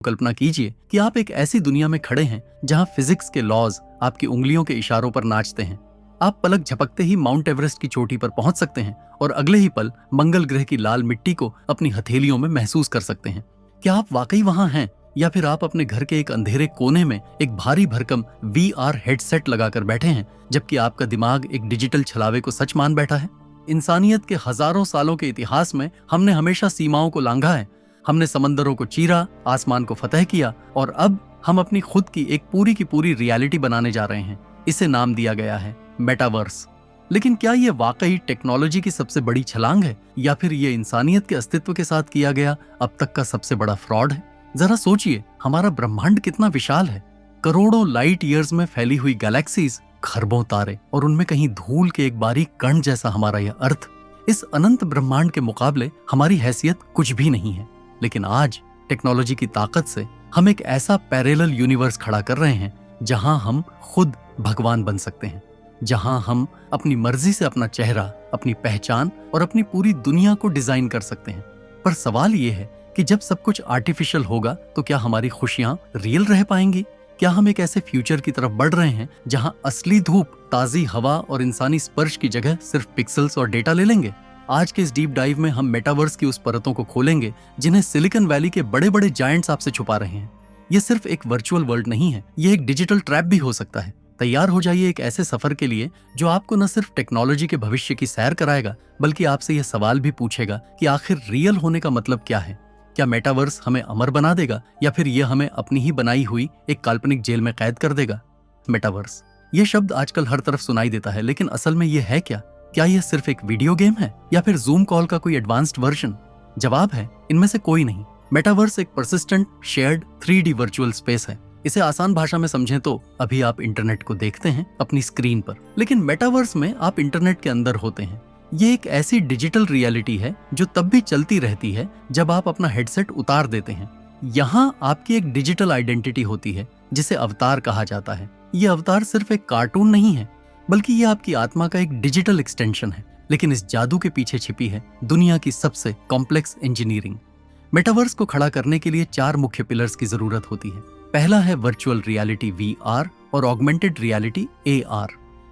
कल्पना कीजिए कि आप एक ऐसी दुनिया में खड़े हैं जहां फिजिक्स के लॉज आपकी उंगलियों के इशारों पर नाचते हैं। आप पलक झपकते ही माउंट एवरेस्ट की चोटी पर पहुंच सकते हैं और अगले ही पल मंगल ग्रह की लाल मिट्टी को अपनी हथेलियों में महसूस कर सकते हैं। क्या आप वाकई वहां हैं या फिर आप अपने घर के एक अंधेरे कोने में एक भारी भरकम VR हेडसेट लगाकर बैठे हैं, जबकि आपका दिमाग एक डिजिटल छलावे को सच मान बैठा है? इंसानियत के हजारों सालों के इतिहास में हमने हमेशा सीमाओं को लांघा है। हमने समंदरों को चीरा, आसमान को फतह किया और अब हम अपनी खुद की एक पूरी की पूरी रियलिटी बनाने जा रहे हैं। इसे नाम दिया गया है मेटावर्स। लेकिन क्या ये वाकई टेक्नोलॉजी की सबसे बड़ी छलांग है या फिर ये इंसानियत के अस्तित्व के साथ किया गया अब तक का सबसे बड़ा फ्रॉड है? जरा सोचिए, हमारा ब्रह्मांड कितना विशाल है। करोड़ों लाइट ईयर्स में फैली हुई गैलेक्सीज, खरबों तारे और उनमें कहीं धूल के एक बारीक कण जैसा हमारा यह अर्थ। इस अनंत ब्रह्मांड के मुकाबले हमारी हैसियत कुछ भी नहीं है। लेकिन आज टेक्नोलॉजी की ताकत से हम एक ऐसा पैरेलल यूनिवर्स खड़ा कर रहे हैं जहां हम खुद भगवान बन सकते हैं, जहां हम अपनी मर्जी से अपना चेहरा, अपनी पहचान और अपनी पूरी दुनिया को डिजाइन कर सकते हैं। पर सवाल यह है कि जब सब कुछ आर्टिफिशियल होगा तो क्या हमारी खुशियां रियल रह पाएंगी? क्या हम एक ऐसे फ्यूचर की तरफ बढ़ रहे हैं जहां असली धूप, ताजी हवा और इंसानी स्पर्श की जगह सिर्फ पिक्सल्स और डेटा ले लेंगे? आज के इस डीप डाइव में हम मेटावर्स की उस परतों को खोलेंगे जिन्हें सिलिकॉन वैली के बड़े बड़े जायंट्स आपसे छुपा रहे हैं। ये सिर्फ एक वर्चुअल वर्ल्ड नहीं है, ये एक डिजिटल ट्रैप भी हो सकता है। तैयार हो जाइए एक ऐसे सफर के लिए जो आपको न सिर्फ टेक्नोलॉजी के भविष्य की सैर कराएगा, बल्कि आपसे यह सवाल भी पूछेगा कि आखिर रियल होने का मतलब क्या है। क्या मेटावर्स हमें अमर बना देगा या फिर यह हमें अपनी ही बनाई हुई एक काल्पनिक जेल में कैद कर देगा? मेटावर्स, यह शब्द आजकल हर तरफ सुनाई देता है, लेकिन असल में यह है क्या? क्या यह सिर्फ एक वीडियो गेम है या फिर जूम कॉल का कोई एडवांस्ड वर्जन? जवाब है, इनमें से कोई नहीं। मेटावर्स एक persistent shared 3D virtual space है। इसे आसान भाषा में समझें तो अभी आप इंटरनेट को देखते हैं अपनी स्क्रीन पर, लेकिन मेटावर्स में आप इंटरनेट के अंदर होते हैं। ये एक ऐसी डिजिटल रियलिटी है जो तब भी चलती रहती है जब आप अपना हेडसेट उतार देते हैं। यहाँ आपकी एक डिजिटल आइडेंटिटी होती है जिसे अवतार कहा जाता है। ये अवतार सिर्फ एक कार्टून नहीं है, बल्कि ये आपकी आत्मा का एक डिजिटल एक्सटेंशन है। लेकिन इस जादू के पीछे छिपी है दुनिया की सबसे कॉम्प्लेक्स इंजीनियरिंग। मेटावर्स को खड़ा करने के लिए 4 मुख्य पिलर्स की जरूरत होती है। पहला है वर्चुअल रियलिटी VR और ऑगमेंटेड रियलिटी AR।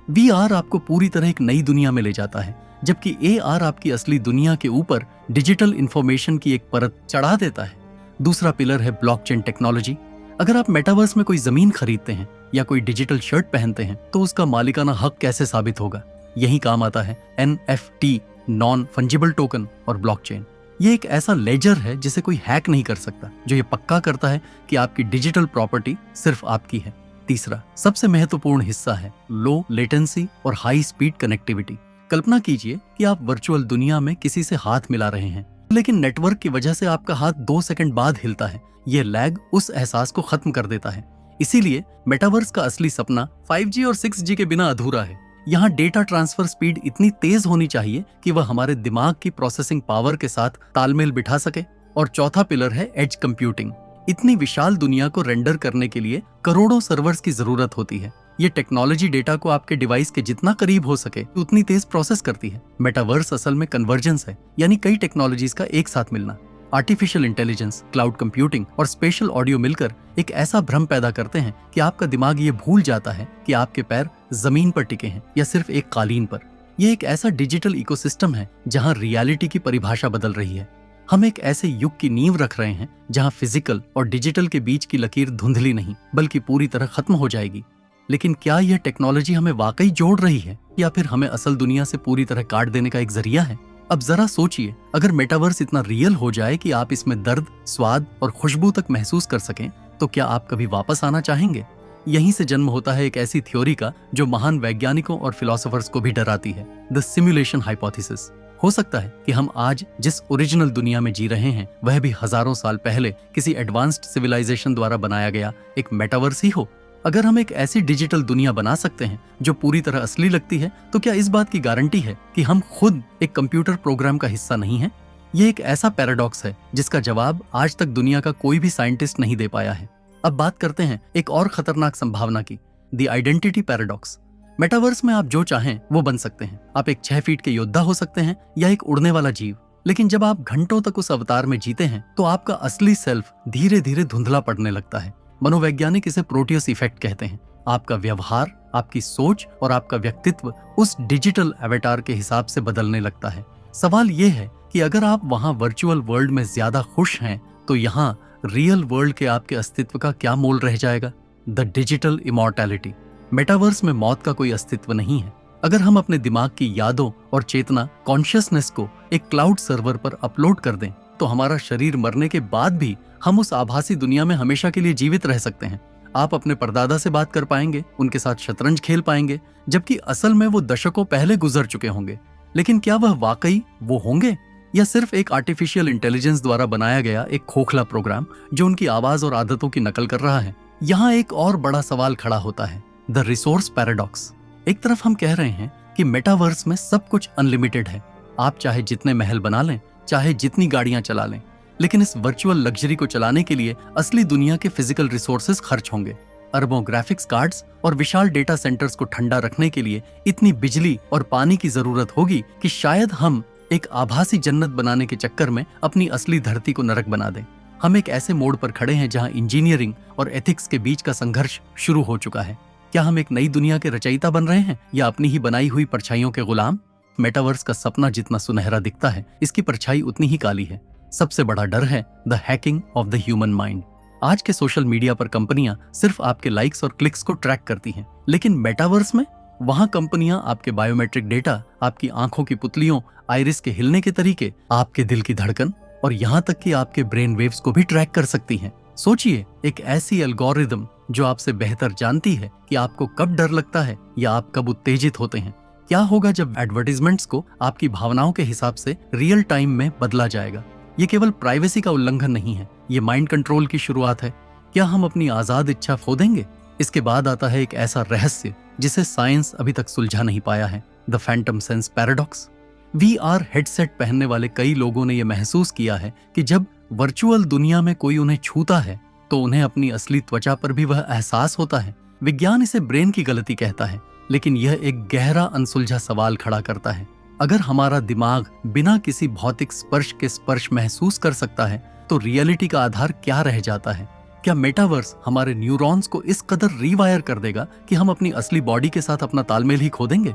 VR आपको पूरी तरह एक नई दुनिया में ले जाता है, जबकि AR आपकी असली दुनिया के ऊपर डिजिटल इंफॉर्मेशन की एक परत चढ़ा देता है। दूसरा पिलर है ब्लॉकचेन टेक्नोलॉजी। अगर आप मेटावर्स में कोई जमीन खरीदते हैं या कोई डिजिटल शर्ट पहनते हैं तो उसका मालिकाना हक कैसे साबित होगा? यही काम आता है NFT, नॉन फंजिबल टोकन और ब्लॉकचेन। ये एक ऐसा लेजर है जिसे कोई हैक नहीं कर सकता, जो ये पक्का करता है कि आपकी डिजिटल प्रॉपर्टी सिर्फ आपकी है। तीसरा सबसे महत्वपूर्ण हिस्सा है लो लेटेंसी और हाई स्पीड कनेक्टिविटी। कल्पना कीजिए कि आप वर्चुअल दुनिया में किसी से हाथ मिला रहे हैं, लेकिन नेटवर्क की वजह से आपका हाथ 2 सेकंड बाद हिलता है। यह लैग उस एहसास को खत्म कर देता है। इसीलिए मेटावर्स का असली सपना 5G और 6G के बिना अधूरा है। यहाँ डेटा ट्रांसफर स्पीड इतनी तेज होनी चाहिए कि वह हमारे दिमाग की प्रोसेसिंग पावर के साथ तालमेल बिठा सके। और चौथा पिलर है एज कंप्यूटिंग। इतनी विशाल दुनिया को रेंडर करने के लिए करोड़ों सर्वर्स की जरूरत होती है। ये टेक्नोलॉजी डेटा को आपके डिवाइस के जितना करीब हो सके उतनी तेज प्रोसेस करती है। मेटावर्स असल में कन्वर्जेंस है, यानी कई टेक्नोलॉजीज का एक साथ मिलना। आर्टिफिशियल इंटेलिजेंस, क्लाउड कंप्यूटिंग और स्पेशल ऑडियो मिलकर एक ऐसा भ्रम पैदा करते हैं कि आपका दिमाग ये भूल जाता है कि आपके पैर जमीन पर टिके हैं या सिर्फ एक कालीन पर। यह एक ऐसा डिजिटल इकोसिस्टम है जहां रियलिटी की परिभाषा बदल रही है। हम एक ऐसे युग की नींव रख रहे हैं जहां फिजिकल और डिजिटल के बीच की लकीर धुंधली नहीं बल्कि पूरी तरह खत्म हो जाएगी। लेकिन क्या यह टेक्नोलॉजी हमें वाकई जोड़ रही है या फिर हमें असल दुनिया से पूरी तरह काट देने का एक जरिया है? अब जरा सोचिए, अगर मेटावर्स इतना रियल हो जाए कि आप इसमें दर्द, स्वाद और खुशबू तक महसूस कर सकें, तो क्या आप कभी वापस आना चाहेंगे? यहीं से जन्म होता है एक ऐसी थ्योरी का जो महान वैज्ञानिकों और फिलोसोफर्स को भी डराती है, द सिमुलेशन हाइपोथेसिस। हो सकता है कि हम आज जिस ओरिजिनल दुनिया में जी रहे हैं वह भी हजारों साल पहले किसी एडवांस्ड सिविलाइजेशन द्वारा बनाया गया एक मेटावर्स ही हो। अगर हम एक ऐसी डिजिटल दुनिया बना सकते हैं जो पूरी तरह असली लगती है, तो क्या इस बात की गारंटी है कि हम खुद एक कंप्यूटर प्रोग्राम का हिस्सा नहीं है? यह एक ऐसा पैराडॉक्स है जिसका जवाब आज तक दुनिया का कोई भी साइंटिस्ट नहीं दे पाया है। अब बात करते हैं एक और खतरनाक संभावना की, द आइडेंटिटी पैराडॉक्स। मेटावर्स में आप जो चाहें वो बन सकते हैं। आप एक 6 फीट के योद्धा हो सकते हैं या एक उड़ने वाला जीव, लेकिन जब आप घंटों तक उस अवतार में जीते हैं तो आपका असली सेल्फ धीरे धीरे धुंधला पड़ने लगता है। मनोवैज्ञानिक इसे प्रोटियस इफेक्ट कहते हैं। आपका व्यवहार, आपकी सोच और आपका व्यक्तित्व उस डिजिटल अवतार के हिसाब से बदलने लगता है। सवाल यह है कि अगर आप वहां वर्चुअल वर्ल्ड में ज्यादा खुश हैं तो यहाँ रियल वर्ल्ड के आपके अस्तित्व का क्या मोल रह जाएगा? The digital immortality. मेटावर्स में मौत का कोई अस्तित्व नहीं है। अगर हम अपने दिमाग की यादों और चेतना, कॉन्शियसनेस को एक क्लाउड सर्वर पर अपलोड कर दें तो हमारा शरीर मरने के बाद भी हम उस आभासी दुनिया में हमेशा के लिए जीवित रह सकते हैं। आप अपने परदादा से बात कर पाएंगे, उनके साथ शतरंज खेल पाएंगे, जबकि असल में वो दशकों पहले गुजर चुके होंगे। लेकिन क्या वह वाकई वो होंगे या सिर्फ एक आर्टिफिशियल इंटेलिजेंस द्वारा बनाया गया एक खोखला प्रोग्राम जो उनकी आवाज और आदतों की नकल कर रहा है? यहाँ एक और बड़ा सवाल खड़ा होता है, द रिसोर्स पैराडॉक्स। एक तरफ हम कह रहे हैं कि मेटावर्स में सब कुछ अनलिमिटेड है, आप चाहे जितने महल बना लें, चाहे जितनी गाड़ियां चला लें, लेकिन इस वर्चुअल लग्जरी को चलाने के लिए असली दुनिया के फिजिकल रिसोर्सेज खर्च होंगे। अरबों ग्राफिक्स कार्ड्स और विशाल डेटा सेंटर्स को ठंडा रखने के लिए इतनी बिजली और पानी की जरूरत होगी कि शायद हम एक आभासी जन्नत बनाने के चक्कर में अपनी असली धरती को नरक बना दें। हम एक ऐसे मोड़ पर खड़े हैं जहां इंजीनियरिंग और एथिक्स के बीच का संघर्ष शुरू हो चुका है। क्या हम एक नई दुनिया के रचयिता बन रहे हैं या अपनी ही बनाई हुई परछाइयों के गुलाम? मेटावर्स का सपना जितना सुनहरा दिखता है, इसकी परछाई उतनी ही काली है। सबसे बड़ा डर है the hacking of the human mind. आज के सोशल मीडिया पर कंपनियां सिर्फ आपके लाइक्स और क्लिक्स को ट्रैक करती हैं, लेकिन मेटावर्स में वहां कंपनियां आपके बायोमेट्रिक डेटा, आपकी आंखों की पुतलियों, आइरिस के हिलने के तरीके, आपके दिल की धड़कन और यहाँ तक कि आपके ब्रेन वेव्स को भी ट्रैक कर सकती हैं। सोचिए, एक ऐसी एल्गोरिदम जो आपसे बेहतर जानती है कि आपको कब डर लगता है या आप कब उत्तेजित होते हैं। क्या होगा जब एडवर्टाइजमेंट्स को आपकी भावनाओं के हिसाब से रियल टाइम में बदला जाएगा? ये केवल प्राइवेसी का उल्लंघन नहीं है, ये माइंड कंट्रोल की शुरुआत है। क्या हम अपनी आजाद इच्छा खो देंगे? इसके बाद आता है एक ऐसा रहस्य जिसे साइंस अभी तक सुलझा नहीं पाया है, the Phantom sense paradox. VR headset पहनने वाले कई लोगों ने यह महसूस किया है कि जब वर्चुअल दुनिया में कोई उन्हें छूता है तो उन्हें अपनी असली त्वचा पर भी वह एहसास होता है। विज्ञान इसे ब्रेन की गलती कहता है, लेकिन यह एक गहरा अनसुलझा सवाल खड़ा करता है। अगर हमारा दिमाग बिना किसी भौतिक स्पर्श के स्पर्श महसूस कर सकता है तो रियलिटी का आधार क्या रह जाता है? क्या मेटावर्स हमारे न्यूरॉन्स को इस कदर रीवायर कर देगा कि हम अपनी असली बॉडी के साथ अपना तालमेल ही खो देंगे?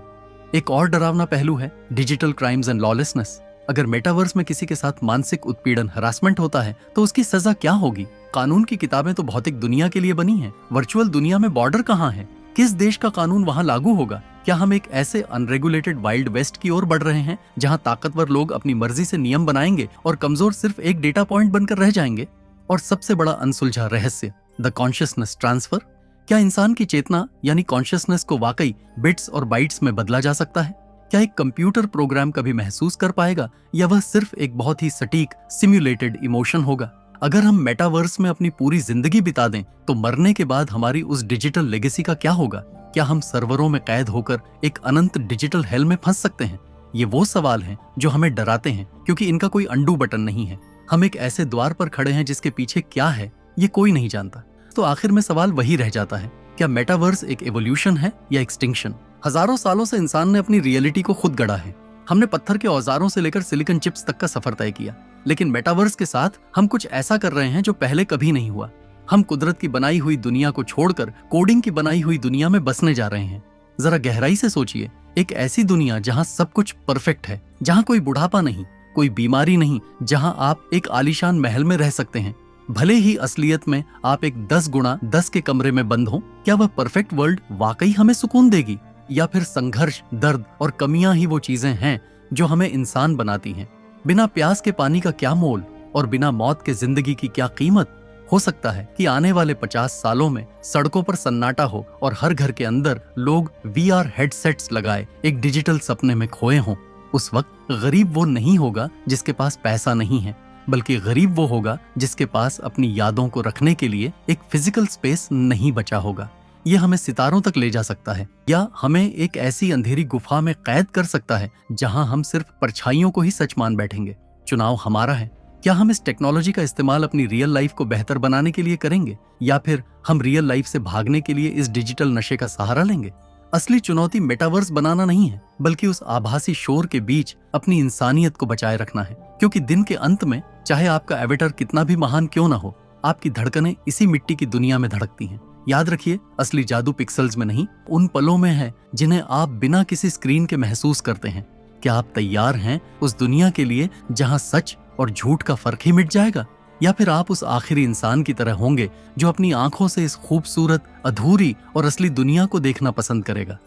एक और डरावना पहलू है डिजिटल क्राइम्स एंड लॉलेसनेस। अगर मेटावर्स में किसी के साथ मानसिक उत्पीड़न, हरासमेंट होता है तो उसकी सजा क्या होगी? कानून की किताबें तो भौतिक दुनिया के लिए बनी हैं, वर्चुअल दुनिया में बॉर्डर कहाँ है? किस देश का कानून वहां लागू होगा? क्या हम एक ऐसे अनरेगुलेटेड वाइल्ड वेस्ट की ओर बढ़ रहे हैं जहां ताकतवर लोग अपनी मर्जी से नियम बनाएंगे और कमजोर सिर्फ एक डेटा पॉइंट बनकर रह जाएंगे? और सबसे बड़ा अनसुलझा रहस्य, द कॉन्शियसनेस ट्रांसफर। क्या इंसान की चेतना यानी कॉन्शियसनेस को वाकई बिट्स और बाइट्स में बदला जा सकता है? क्या एक कंप्यूटर प्रोग्राम कभी महसूस कर पाएगा या वह सिर्फ एक बहुत ही सटीक सिम्युलेटेड इमोशन होगा? अगर हम मेटावर्स में अपनी पूरी जिंदगी बिता दें तो मरने के बाद हमारी उस डिजिटल लेगेसी का क्या होगा? क्या हम सर्वरों में कैद होकर एक अनंत डिजिटल हेल में फंस सकते हैं? ये वो सवाल हैं जो हमें डराते हैं, क्योंकि इनका कोई अंडू बटन नहीं है। हम एक ऐसे द्वार पर खड़े हैं जिसके पीछे क्या है ये कोई नहीं जानता। तो आखिर में सवाल वही रह जाता है, क्या मेटावर्स एक एवोल्यूशन है या एक्सटिंक्शन? हजारों सालों से इंसान ने अपनी रियलिटी को खुद गढ़ा है। हमने पत्थर के औजारों से लेकर सिलिकॉन चिप्स तक का सफर तय किया, लेकिन मेटावर्स के साथ हम कुछ ऐसा कर रहे हैं जो पहले कभी नहीं हुआ। हम कुदरत की बनाई हुई दुनिया को छोड़कर कोडिंग की बनाई हुई दुनिया में बसने जा रहे हैं। जरा गहराई से सोचिए, एक ऐसी दुनिया जहां सब कुछ परफेक्ट है, जहां कोई बुढ़ापा नहीं, कोई बीमारी नहीं, जहां आप एक आलीशान महल में रह सकते हैं, भले ही असलियत में आप एक 10x10 के कमरे में बंद हो। क्या वह परफेक्ट वर्ल्ड वाकई हमें सुकून देगी, या फिर संघर्ष, दर्द और कमियां ही वो चीजें हैं जो हमें इंसान बनाती हैं? बिना प्यास के पानी का क्या मोल और बिना मौत के जिंदगी की क्या कीमत? हो सकता है कि आने वाले 50 सालों में सड़कों पर सन्नाटा हो और हर घर के अंदर लोग VR हेडसेट्स लगाए एक डिजिटल सपने में खोए हों। उस वक्त गरीब वो नहीं होगा जिसके पास पैसा नहीं है, बल्कि गरीब वो होगा जिसके पास अपनी यादों को रखने के लिए एक फिजिकल स्पेस नहीं बचा होगा। यह हमें सितारों तक ले जा सकता है या हमें एक ऐसी अंधेरी गुफा में कैद कर सकता है जहां हम सिर्फ परछाइयों को ही सच मान बैठेंगे। चुनाव हमारा है। क्या हम इस टेक्नोलॉजी का इस्तेमाल अपनी रियल लाइफ को बेहतर बनाने के लिए करेंगे, या फिर हम रियल लाइफ से भागने के लिए इस डिजिटल नशे का सहारा लेंगे? असली चुनौती मेटावर्स बनाना नहीं है, बल्कि उस आभासी शोर के बीच अपनी इंसानियत को बचाए रखना है। क्योंकि दिन के अंत में चाहे आपका एवेटर कितना भी महान क्यों ना हो, आपकी धड़कनें इसी मिट्टी की दुनिया में धड़कती हैं। याद रखिए, असली जादू पिक्सल्स में नहीं, उन पलों में है जिन्हें आप बिना किसी स्क्रीन के महसूस करते हैं। क्या आप तैयार हैं उस दुनिया के लिए जहां सच और झूठ का फर्क ही मिट जाएगा? या फिर आप उस आखिरी इंसान की तरह होंगे जो अपनी आंखों से इस खूबसूरत, अधूरी और असली दुनिया को देखना पसंद करेगा?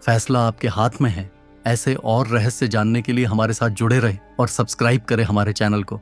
फैसला आपके हाथ में है। ऐसे और रहस्य जानने के लिए हमारे साथ जुड़े रहे और सब्सक्राइब करें हमारे चैनल को।